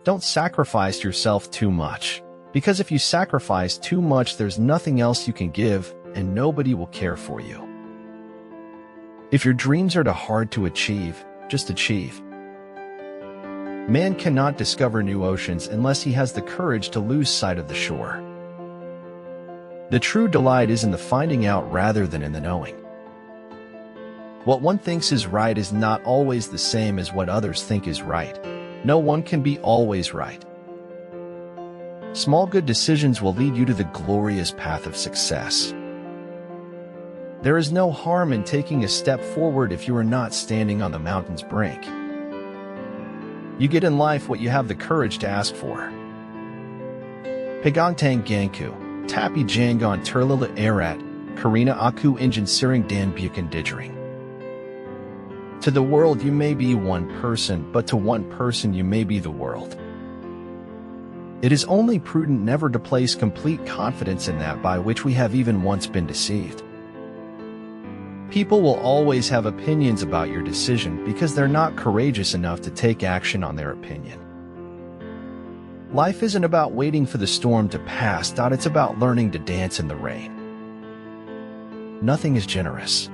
Don't sacrifice yourself too much, because if you sacrifice too much, there's nothing else you can give, and nobody will care for you. If your dreams are too hard to achieve, just achieve. Man cannot discover new oceans unless he has the courage to lose sight of the shore. The true delight is in the finding out rather than in the knowing. What one thinks is right is not always the same as what others think is right. No one can be always right. Small good decisions will lead you to the glorious path of success. There is no harm in taking a step forward if you are not standing on the mountain's brink. You get in life what you have the courage to ask for. Pagangtang Gangku, Tapi Jangon Turlila Arat, Karina Aku Injin Siring Dan Bukan Didring. To the world you may be one person, but to one person you may be the world. It is only prudent never to place complete confidence in that by which we have even once been deceived. People will always have opinions about your decision because they're not courageous enough to take action on their opinion. Life isn't about waiting for the storm to pass, it's about learning to dance in the rain. Nothing is generous.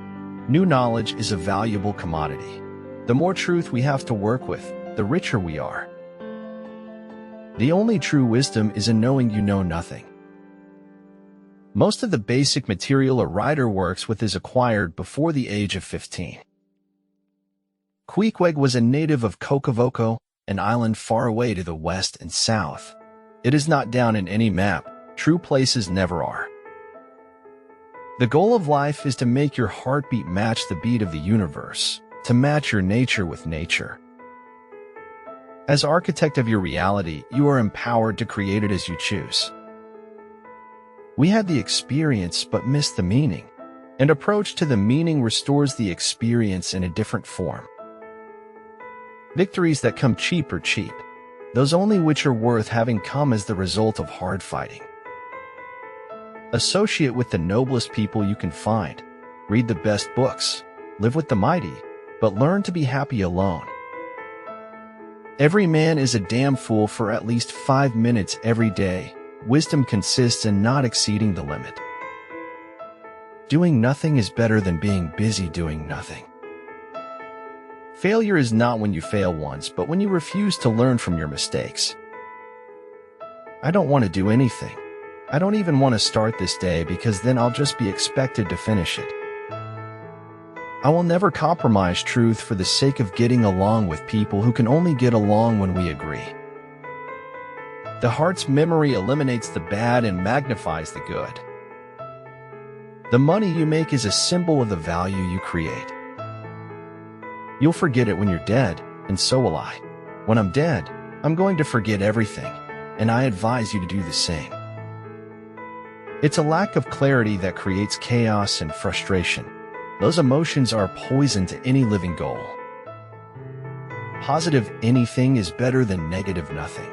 New knowledge is a valuable commodity. The more truth we have to work with, the richer we are. The only true wisdom is in knowing you know nothing. Most of the basic material a writer works with is acquired before the age of 15. Queequeg was a native of Kokavoko, an island far away to the west and south. It is not down in any map. True places never are. The goal of life is to make your heartbeat match the beat of the universe, to match your nature with nature. As architect of your reality, you are empowered to create it as you choose. We had the experience but missed the meaning. An approach to the meaning restores the experience in a different form. Victories that come cheap are cheap. Those only which are worth having come as the result of hard fighting. Associate with the noblest people you can find. Read the best books. Live with the mighty, but learn to be happy alone. Every man is a damn fool for at least 5 minutes every day. Wisdom consists in not exceeding the limit. Doing nothing is better than being busy doing nothing. Failure is not when you fail once, but when you refuse to learn from your mistakes. I don't want to do anything. I don't even want to start this day because then I'll just be expected to finish it. I will never compromise truth for the sake of getting along with people who can only get along when we agree. The heart's memory eliminates the bad and magnifies the good. The money you make is a symbol of the value you create. You'll forget it when you're dead, and so will I. When I'm dead, I'm going to forget everything, and I advise you to do the same. It's a lack of clarity that creates chaos and frustration. Those emotions are poison to any living goal. Positive anything is better than negative nothing.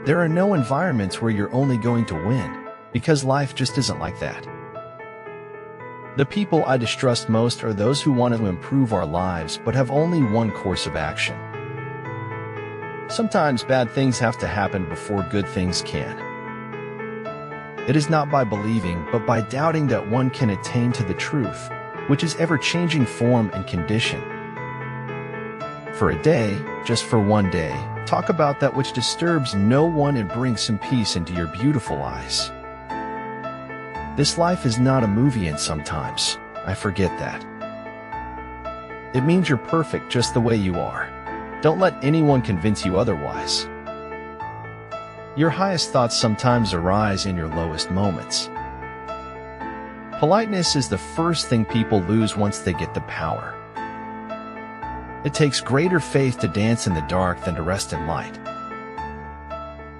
There are no environments where you're only going to win, because life just isn't like that. The people I distrust most are those who want to improve our lives but have only one course of action. Sometimes bad things have to happen before good things can. It is not by believing, but by doubting that one can attain to the truth, which is ever-changing form and condition. For a day, just for one day, talk about that which disturbs no one and bring some peace into your beautiful eyes. This life is not a movie, and sometimes I forget that. It means you're perfect just the way you are. Don't let anyone convince you otherwise. Your highest thoughts sometimes arise in your lowest moments. Politeness is the first thing people lose once they get the power. It takes greater faith to dance in the dark than to rest in light.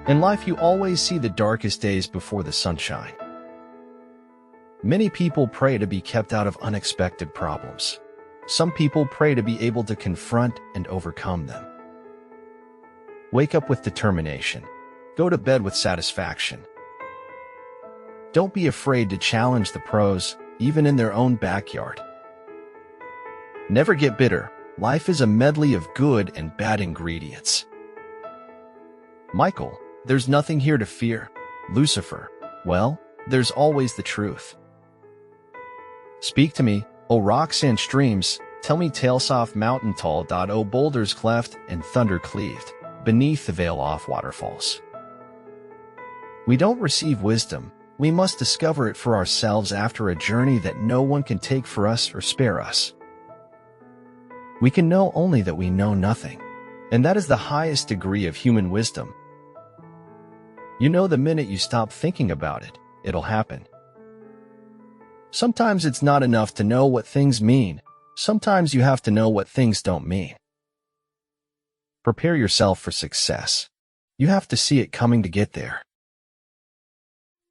In life, you always see the darkest days before the sunshine. Many people pray to be kept out of unexpected problems. Some people pray to be able to confront and overcome them. Wake up with determination. Go to bed with satisfaction. Don't be afraid to challenge the pros, even in their own backyard. Never get bitter. Life is a medley of good and bad ingredients. Michael, there's nothing here to fear. Lucifer, well, there's always the truth. Speak to me, O rocks and streams, tell me tales off mountain tall. O boulders cleft and thunder cleaved, beneath the veil off waterfalls. We don't receive wisdom, we must discover it for ourselves after a journey that no one can take for us or spare us. We can know only that we know nothing, and that is the highest degree of human wisdom. You know the minute you stop thinking about it, it'll happen. Sometimes it's not enough to know what things mean. Sometimes you have to know what things don't mean. Prepare yourself for success. You have to see it coming to get there.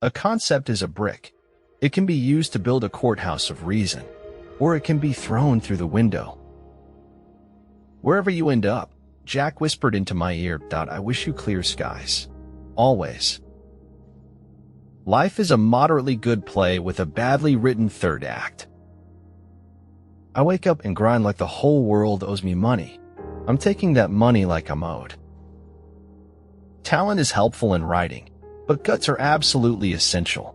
A concept is a brick. It can be used to build a courthouse of reason, or it can be thrown through the window. Wherever you end up, Jack whispered into my ear, I wish you clear skies. Always. Life is a moderately good play with a badly written third act. I wake up and grind like the whole world owes me money. I'm taking that money like I'm owed. Talent is helpful in writing, but guts are absolutely essential.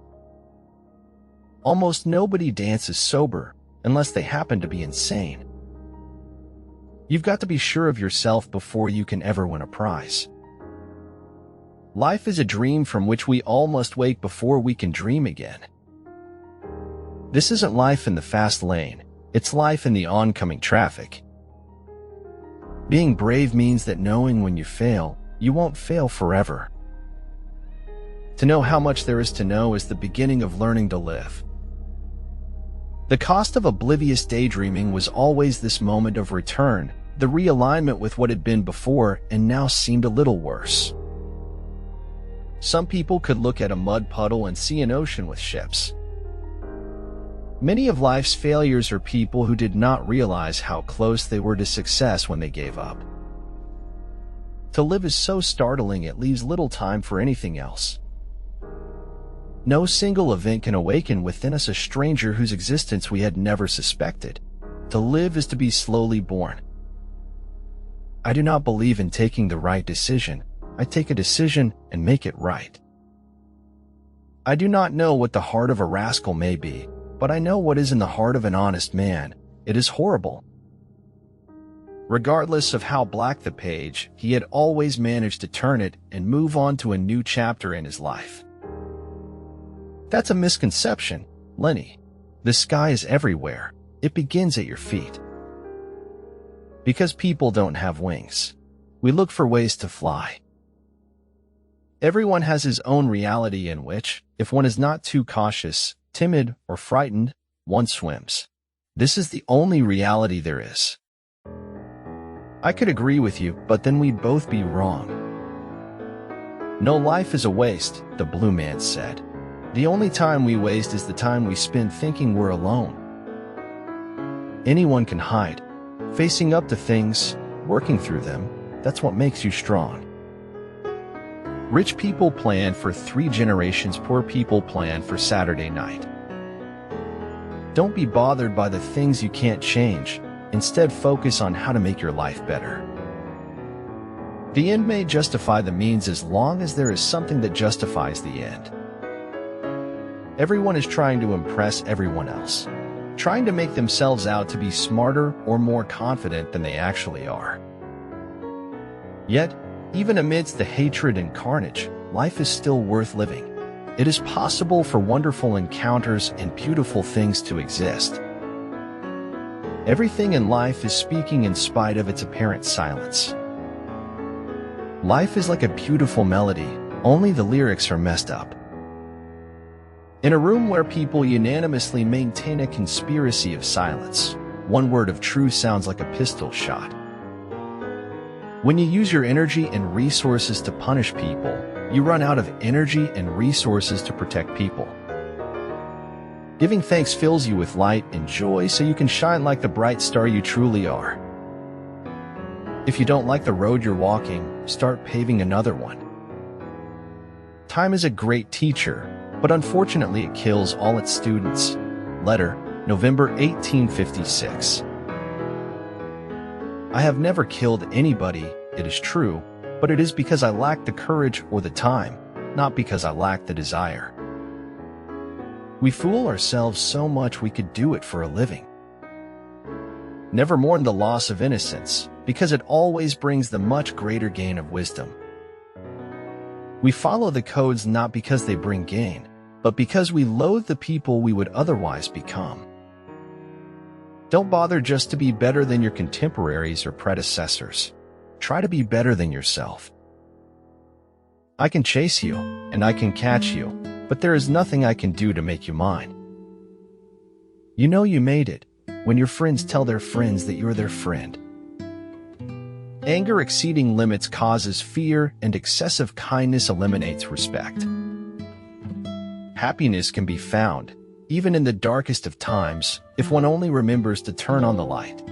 Almost nobody dances sober unless they happen to be insane. You've got to be sure of yourself before you can ever win a prize. Life is a dream from which we all must wake before we can dream again. This isn't life in the fast lane, it's life in the oncoming traffic. Being brave means that knowing when you fail, you won't fail forever. To know how much there is to know is the beginning of learning to live. The cost of oblivious daydreaming was always this moment of return, the realignment with what had been before and now seemed a little worse. Some people could look at a mud puddle and see an ocean with ships. Many of life's failures are people who did not realize how close they were to success when they gave up. To live is so startling it leaves little time for anything else. No single event can awaken within us a stranger whose existence we had never suspected. To live is to be slowly born. I do not believe in taking the right decision. I take a decision and make it right. I do not know what the heart of a rascal may be, but I know what is in the heart of an honest man. It is horrible. Regardless of how black the page, he had always managed to turn it and move on to a new chapter in his life. That's a misconception, Lenny. The sky is everywhere. It begins at your feet. Because people don't have wings, we look for ways to fly. Everyone has his own reality in which, if one is not too cautious, timid, or frightened, one swims. This is the only reality there is. I could agree with you, but then we'd both be wrong. No life is a waste, the blue man said. The only time we waste is the time we spend thinking we're alone. Anyone can hide. Facing up to things, working through them, that's what makes you strong. Rich people plan for 3 generations, poor people plan for Saturday night. Don't be bothered by the things you can't change. Instead, focus on how to make your life better. The end may justify the means as long as there is something that justifies the end. Everyone is trying to impress everyone else, trying to make themselves out to be smarter or more confident than they actually are. Yet, even amidst the hatred and carnage, life is still worth living. It is possible for wonderful encounters and beautiful things to exist. Everything in life is speaking in spite of its apparent silence. Life is like a beautiful melody, only the lyrics are messed up. In a room where people unanimously maintain a conspiracy of silence, one word of truth sounds like a pistol shot. When you use your energy and resources to punish people, you run out of energy and resources to protect people. Giving thanks fills you with light and joy so you can shine like the bright star you truly are. If you don't like the road you're walking, start paving another one. Time is a great teacher, but unfortunately it kills all its students. Letter, November 1856. I have never killed anybody, it is true, but it is because I lack the courage or the time, not because I lack the desire. We fool ourselves so much we could do it for a living. Never mourn the loss of innocence, because it always brings the much greater gain of wisdom. We follow the codes not because they bring gain, but because we loathe the people we would otherwise become. Don't bother just to be better than your contemporaries or predecessors. Try to be better than yourself. I can chase you, and I can catch you, but there is nothing I can do to make you mine. You know you made it when your friends tell their friends that you're their friend. Anger exceeding limits causes fear, and excessive kindness eliminates respect. Happiness can be found, even in the darkest of times, if one only remembers to turn on the light.